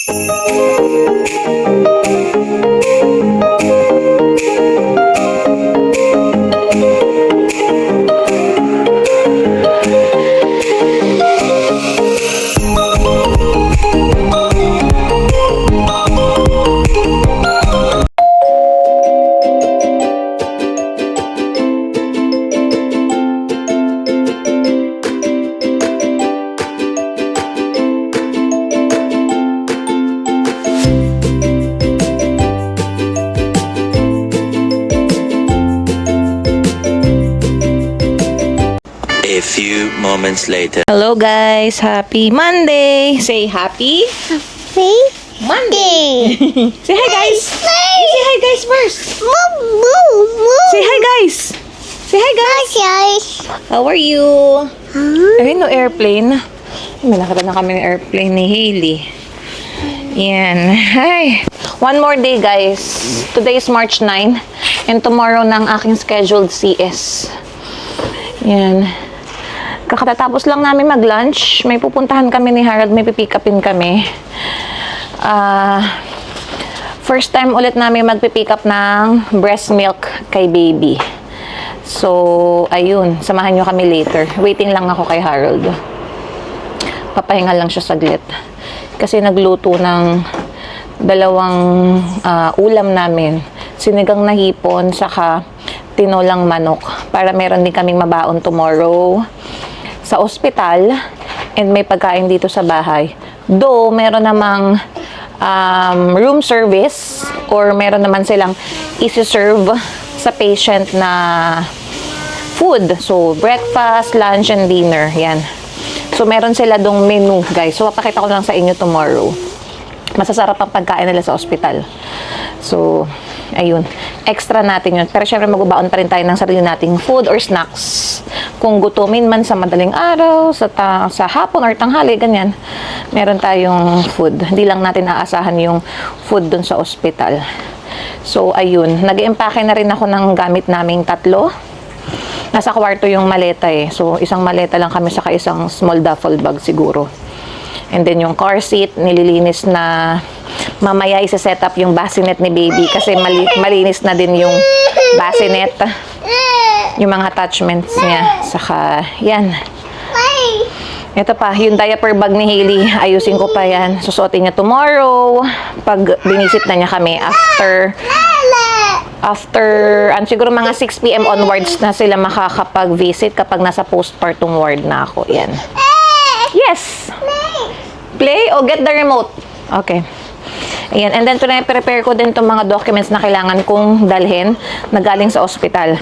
A few moments later. Hello guys, happy Monday. Say happy Monday. Say hi guys. Say hi guys first. Say hi guys. Say hi guys. How are you? Ayun no, airplane. May nakita na kami ng airplane ni Hailey. Yan. Hi. One more day guys. Today is March 9 and tomorrow ng aking scheduled CS. Yan. Kakatatapos lang namin mag-lunch. May pupuntahan kami ni Harold. May pipick upin kami. First time ulit namin magpipick up ng breast milk kay baby. So, ayun. Samahan nyo kami later. Waiting lang ako kay Harold. Papahinga lang siya saglit. Kasi nagluto ng dalawang ulam namin. Sinigang na hipon, saka tinolang manok. Para meron din kaming mabaon tomorrow sa ospital, and may pagkain dito sa bahay. Though, meron namang room service or meron naman silang isi-serve sa patient na food. So, breakfast, lunch, and dinner. Yan. So, meron sila dong menu, guys. So, papakita ko lang sa inyo tomorrow. Masasarap ang pagkain nila sa ospital. So, ayun. Extra natin yun. Pero syempre magbabaon pa rin tayo ng sarili nating food or snacks. Kung gutumin man sa madaling araw, sa hapon or tanghali, ganyan, meron tayong food. Hindi lang natin aasahan yung food dun sa ospital. So, ayun. Nag-empake na rin ako ng gamit naming 3. Nasa kwarto yung maleta eh. So, isang maleta lang kami saka isang small duffel bag siguro. And then yung car seat, nililinis na. Mamaya isa-set up yung bassinet ni baby kasi malinis na din yung bassinet. Yung mga attachments niya. Saka, yan. Ito pa, yung diaper bag ni Hailey. Ayusin ko pa yan. Susuotin niya tomorrow. Pag binisit na niya kami after siguro mga 6 PM onwards na sila makakapag-visit kapag nasa postpartum ward na ako. Yan. Yes! Play o get the remote? Okay. Ayan. And then, prepare ko din itong mga documents na kailangan kong dalhin na galing sa ospital.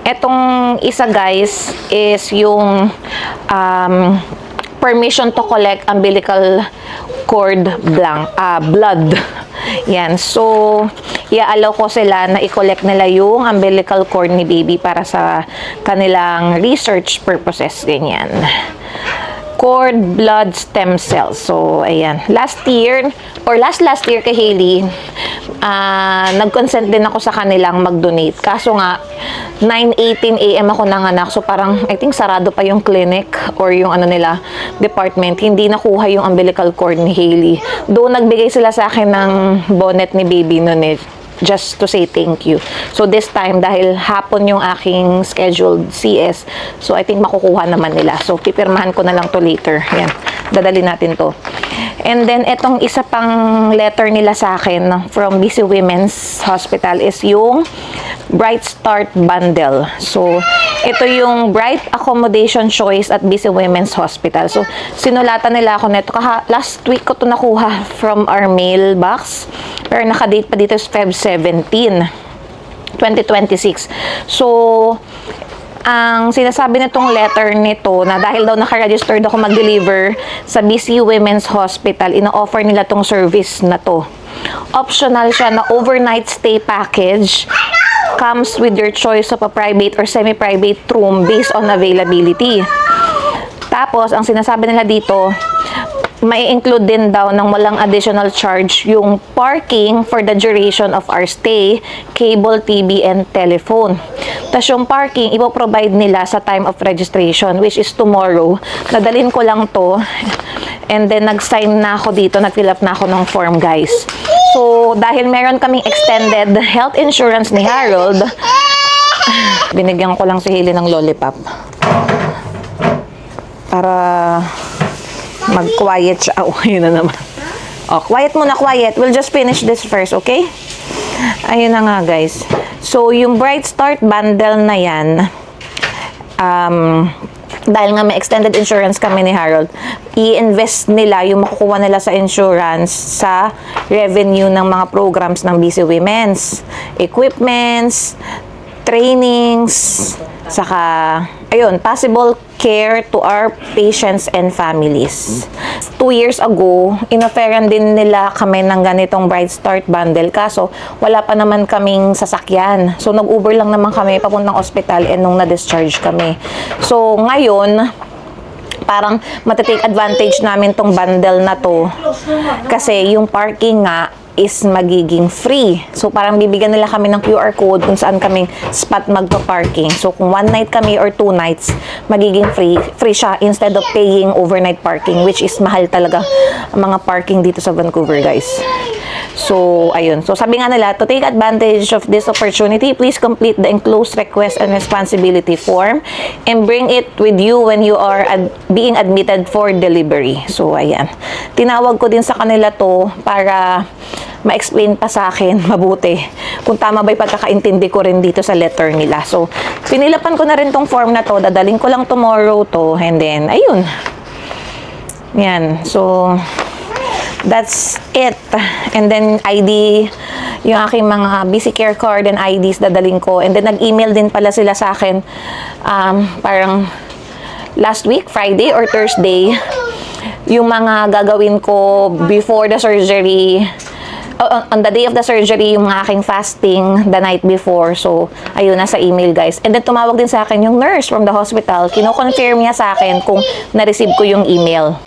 Etong isa, guys, is yung permission to collect umbilical cord blood. Yan. So, i-allow ko sila na i-collect nila yung umbilical cord ni baby para sa kanilang research purposes. Ganyan. Cord blood stem cells. So, ayan. Last year kay Hailey, nag-consent din ako sa kanilang mag-donate. Kaso nga, 9:18 AM ako nanganak. So, parang, I think, sarado pa yung clinic or yung nila, department. Hindi nakuha yung umbilical cord ni Hailey. Doon, nagbigay sila sa akin ng bonnet ni baby noon eh. Just to say thank you. So, this time, dahil hapon yung aking scheduled CS, so I think makukuha naman nila. So, pipirmahan ko na lang to later. Yan. Dadali natin to. And then, etong isa pang letter nila sa akin from BC Women's Hospital is yung Bright Start Bundle. So, ito yung Bright Accommodation Choice at BC Women's Hospital. So, sinulatan nila ako nito. Last week ko to nakuha from our mailbox. Pero nakadate pa dito is Feb 17, 2026. So, ang sinasabi nitong letter nito na dahil daw naka-registered ako mag-deliver sa BC Women's Hospital, ino-offer nila tong service na to. Optional siya na overnight stay package. Comes with your choice of a private or semi-private room based on availability. Tapos, ang sinasabi nila dito, may include din daw ng walang additional charge yung parking for the duration of our stay, cable, TV, and telephone. Tapos yung parking, ipoprovide nila sa time of registration, which is tomorrow. Nadalin ko lang to. And then, nag-sign na ako dito, nag-fill up na ako ng form, guys. So, dahil meron kaming extended health insurance ni Harold, binigyan ko lang si Hailey ng lollipop. Para mag-quiet siya. Oh, yun na naman. Oh, quiet muna, quiet. We'll just finish this first, okay? Ayun na nga, guys. So, yung Bright Start bundle na yan, dahil nga may extended insurance kami ni Harold, i-invest nila yung makukuha nila sa insurance sa revenue ng mga programs ng BC Women's. Equipments, trainings, saka, ayun, possible care to our patients and families. 2 years ago, inofferan din nila kami ng ganitong Bright Start bundle. Kaso, wala pa naman kaming sasakyan. So, nag-Uber lang naman kami papuntang ospital and nung na-discharge kami. So, ngayon, parang matitake advantage namin tong bundle na to. Kasi yung parking nga, is magiging free. So, parang bibigyan nila kami ng QR code kung saan kaming spot magpa-parking. So, kung 1 night kami or 2 nights, magiging free siya instead of paying overnight parking, which is mahal talaga ang mga parking dito sa Vancouver, guys. So, ayun. So, sabi nga nila, to take advantage of this opportunity, please complete the enclosed request and responsibility form and bring it with you when you are being admitted for delivery. So, ayan. Tinawag ko din sa kanila to para ma-explain pa sa akin mabuti kung tama ba yung pagkakaintindi ko rin dito sa letter nila. So, pinilapan ko na rin tong form na to. Dadaling ko lang tomorrow to. And then, ayun. Yan. So, that's it. And then, ID, yung aking mga BC Care card and IDs dadaling ko. And then, nag-email din pala sila sa akin parang last week, Friday or Thursday, yung mga gagawin ko before the surgery, on the day of the surgery, yung aking fasting the night before. So, ayun, nasa email, guys. And then, tumawag din sa akin yung nurse from the hospital. Kino-confirm niya sa akin kung na-receive ko yung email.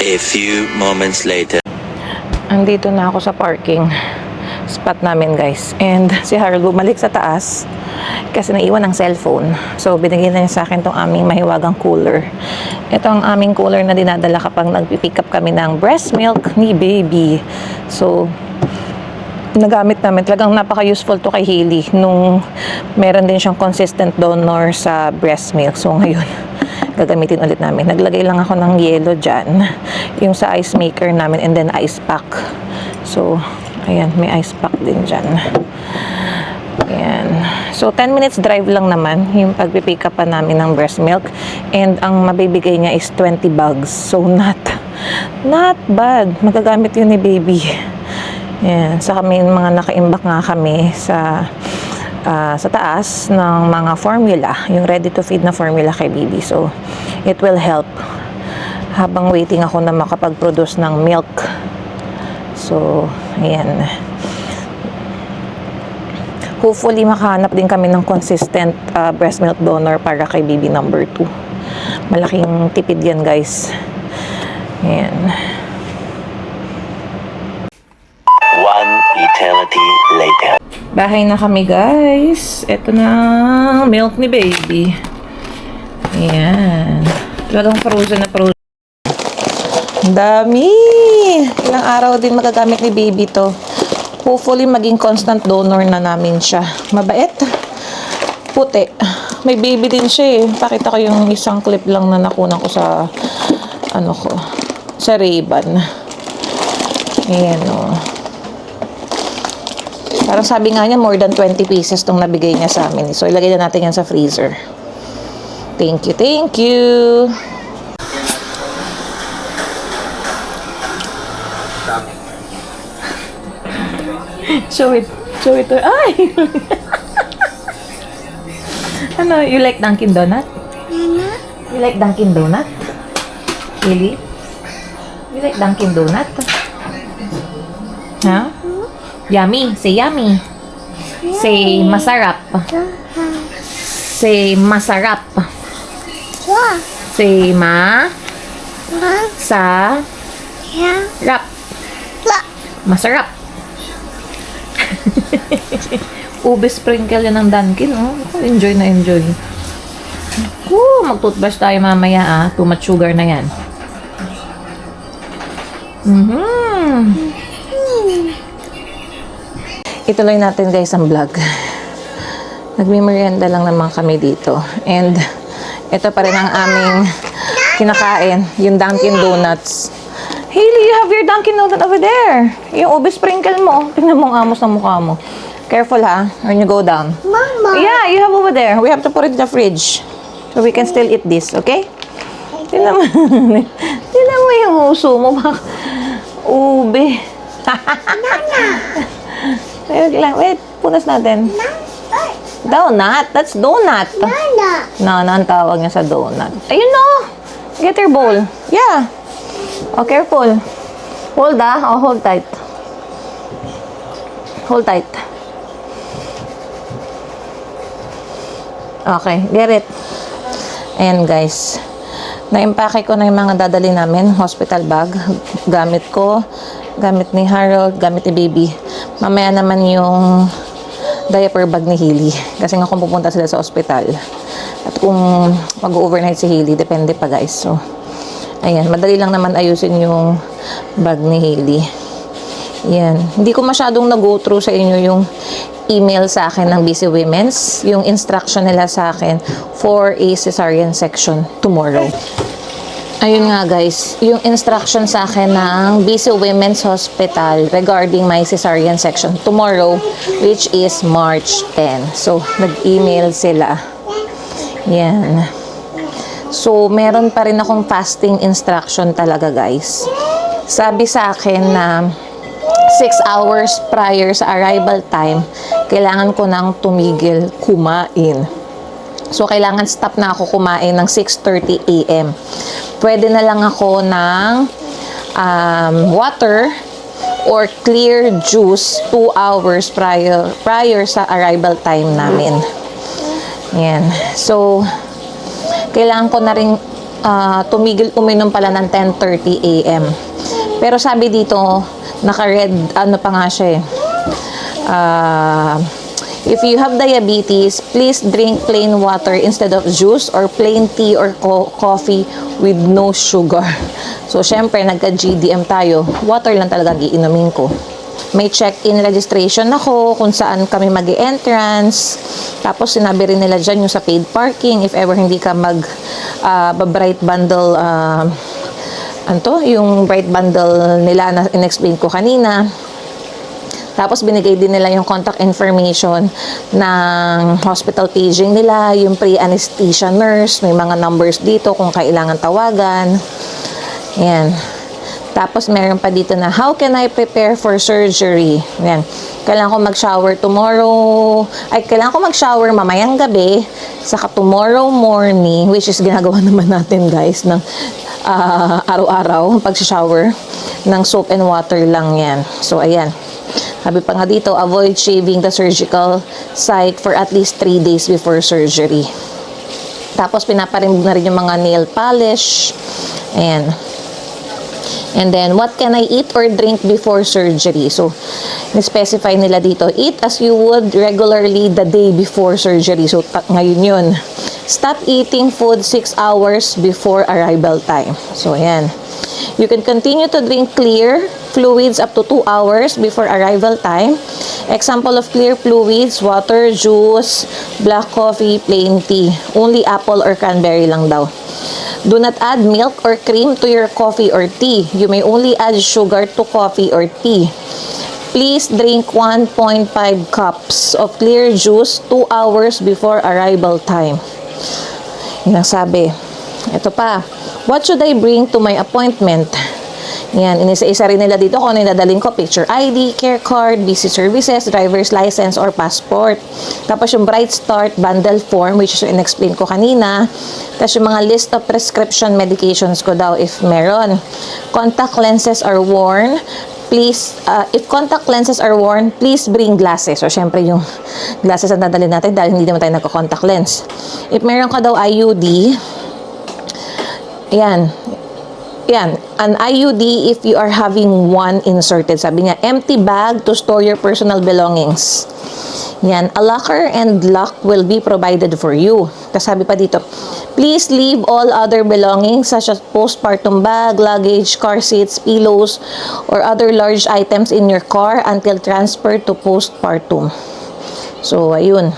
A few moments later. Andito na ako sa parking spot namin, guys. And si Harold bumalik sa taas kasi naiwan ang cellphone. So, binigyan na niya sa akin tong aming mahiwagang cooler. Ito ang aming cooler na dinadala kapag nagpipick up kami ng breast milk ni baby. So, nagamit namin. Talagang napaka-useful to kay Hailey nung meron din siyang consistent donor sa breast milk. So, ngayon, gagamitin ulit namin. Naglagay lang ako ng yelo dyan. Yung sa ice maker namin and then ice pack. So, ayan, may ice pack din dyan. Ayan. So, 10 minutes drive lang naman yung pagpipick up pa namin ng breast milk. And ang mabibigay niya is 20 bags. So, not bad. Magagamit yun ni baby. Ayan. Sa kami, mga nakaimbak nga kami sa taas ng mga formula, yung ready to feed na formula kay baby. So, it will help habang waiting ako na makapag-produce ng milk. So, ayan. Hopefully, makahanap din kami ng consistent breast milk donor para kay baby number 2. Malaking tipid yan, guys. Ayan. One eternity later. Bahay na kami, guys. Ito na milk ni baby. Ayan. Talagang frozen na frozen. Dami! Ilang araw din magagamit ni baby to. Hopefully, maging constant donor na namin siya. Mabait. Puti. May baby din siya eh. Pakita ko yung isang clip lang na nakunan ko sa sa Ray-Ban. Ayan o. Parang sabi nga niya, more than 20 pieces tong nabigay niya sa amin. So, ilagay na natin yan sa freezer. Thank you, thank you! Show it. Show it to Ay! Ano, you like Dunkin' Donut? You like Dunkin' Donut? Really? You like Dunkin' Donut? Huh? Yummy. Say yummy. Say masarap. Say masarap. Say sa rap. Masarap. Ube sprinkle yan ng Dunkin', oh. Enjoy na enjoy. Mag-toothbrush tayo mamaya, Too much sugar na yan. Ituloy natin guys ang vlog. Nagmimerienda lang naman kami dito. And ito pa rin ang aming kinakain, yung Dunkin' Donuts. Hailey, you have your Dunkin' Donut over there. Yung ube sprinkle mo. Tingnan mo ang amos ng mukha mo. Careful ha, when you go down. Mama. Yeah, you have over there. We have to put it in the fridge. So we can still eat this, okay? Tingnan mo. Tingnan mo yung uso mo. Ube. Wait lang, wait. Punas natin. Donut? That's donut. No, ang tawag niya sa donut. Ayun no. Get your bowl. Yeah. Oh, careful. Hold Oh, hold tight. Hold tight. Okay, get it. Ayan guys. Na-impake ko na yung mga dadali namin. Hospital bag. Gamit ko. Gamit ni Harold. Gamit ni Baby. Mamaya naman yung diaper bag ni Hailey. Kasi nga kung pupunta sila sa hospital. At kung mag-overnight si Hailey, depende pa guys. So, ayan. Madali lang naman ayusin yung bag ni Hailey. Yan. Hindi ko masyadong nag-go through sa inyo yung email sa akin ng Busy Women's, yung instruction nila sa akin for a cesarean section tomorrow. Ayun nga guys, yung instruction sa akin ng Busy Women's Hospital regarding my cesarean section tomorrow, which is March 10. So, nag-email sila. Yan. So, meron pa rin akong fasting instruction talaga guys. Sabi sa akin na 6 hours prior sa arrival time, kailangan ko nang tumigil kumain. So, kailangan stop na ako kumain ng 6:30 a.m. Pwede na lang ako ng water or clear juice 2 hours prior sa arrival time namin. Yan. So, kailangan ko na rin tumigil uminom pala ng 10:30 a.m. Pero sabi dito, naka-red, ano pa nga siya if you have diabetes, please drink plain water instead of juice or plain tea or coffee with no sugar. So, syempre, nagka-GDM tayo. Water lang talaga giinumin ko. May check-in registration ako kung saan kami mag-e-entrance. Tapos, sinabi rin nila dyan yung sa paid parking if ever hindi ka bright bundle yung bright bundle nila na in-explain ko kanina. Tapos, binigay din nila yung contact information ng hospital paging nila, yung pre-anesthesia nurse, may mga numbers dito kung kailangan tawagan. Yan. Tapos, meron pa dito na, how can I prepare for surgery? Yan. Kailangan ko mag-shower tomorrow. Kailangan ko mag-shower mamayang gabi, saka tomorrow morning, which is ginagawa naman natin, guys, ng araw-araw, pag-shower, ng soap and water lang yan. So, ayan. Sabi pa nga dito, avoid shaving the surgical site for at least 3 days before surgery. Tapos, pinaparimbog na rin yung mga nail polish. Ayan. And then, what can I eat or drink before surgery? So, ni-specify nila dito, eat as you would regularly the day before surgery. So, ngayon yun. Stop eating food 6 hours before arrival time. So, ayan. You can continue to drink clear fluids up to 2 hours before arrival time. Example of clear fluids, water, juice, black coffee, plain tea. Only apple or cranberry lang daw. Do not add milk or cream to your coffee or tea. You may only add sugar to coffee or tea. Please drink 1.5 cups of clear juice 2 hours before arrival time. Yan ang sabi. Ito pa. What should I bring to my appointment? Yan, inisa-isa rin nila dito kung ano yung dadalhin ko. Picture ID, care card, busy services, driver's license, or passport. Tapos yung Bright Start bundle form, which is in-explain ko kanina. Tapos yung mga list of prescription medications ko daw if meron. Contact lenses are worn. Please, if contact lenses are worn, please bring glasses. So, syempre yung glasses ang dadalhin natin dahil hindi naman tayo nagko-contact lens. If meron ka daw IUD, yan, an IUD if you are having one inserted. Sabi niya, empty bag to store your personal belongings. Yan, a locker and lock will be provided for you. Tapos sabi pa dito, please leave all other belongings such as postpartum bag, luggage, car seats, pillows, or other large items in your car until transferred to postpartum. So, ayun.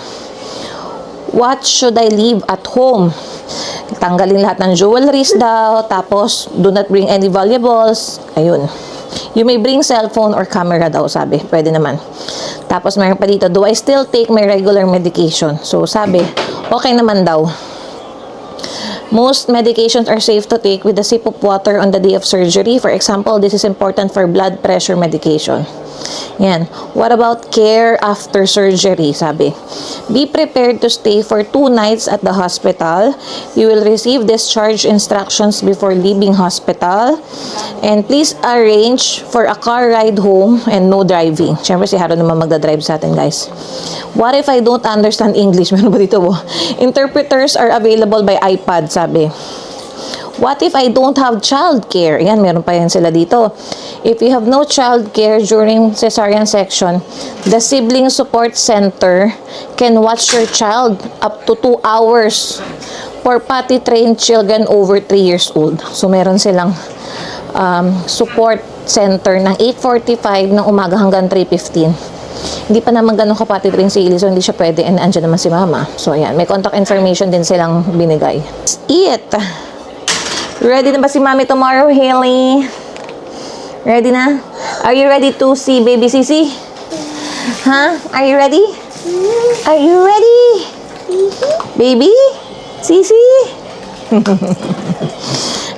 What should I leave at home? Tanggalin lahat ng jewelries daw. Tapos, do not bring any valuables. Ayun. You may bring cellphone or camera daw, sabi. Pwede naman. Tapos, mayroon pa dito, do I still take my regular medication? So, sabi, okay naman daw. Most medications are safe to take with a sip of water on the day of surgery. For example, this is important for blood pressure medication. Yan. What about care after surgery? Sabi, be prepared to stay for 2 nights at the hospital. You will receive discharge instructions before leaving hospital. And please arrange for a car ride home and no driving. Siyempre si Harold naman magdadrive sa atin, guys. What if I don't understand English? Meron ba dito? Interpreters are available by iPad, sabi. What if I don't have childcare? Yan, meron pa yan sila dito. If you have no childcare during cesarean section, the sibling support center can watch your child up to 2 hours for potty-trained children over 3 years old. So, meron silang support center ng 8:45 ng umaga hanggang 3:15. Hindi pa naman ganun kapatid rin si Ili, so hindi siya pwede, and andyan naman si Mama. So, ayan, may contact information din silang binigay. That's it! Ready na ba si Mami tomorrow, Haley? Ready na? Are you ready to see baby Sisi? Huh? Are you ready? Are you ready? Baby? Sisi?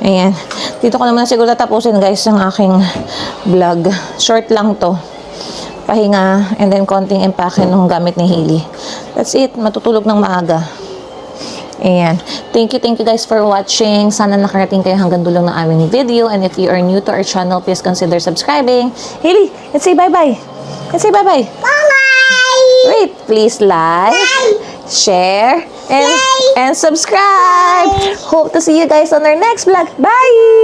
Ayan. Dito ko naman siguro tapusin, guys, ang aking vlog. Short lang to. Pahinga, and then konting empake ng gamit ni Haley. That's it. Matutulog ng maaga. Ayan. Thank you guys for watching. Sana nakarating kayo hanggang dulo ng aming video. And if you are new to our channel, please consider subscribing. Haley, let's say bye-bye. Let's say bye-bye. Bye-bye! Wait, please like, share, and subscribe. Hope to see you guys on our next vlog. Bye!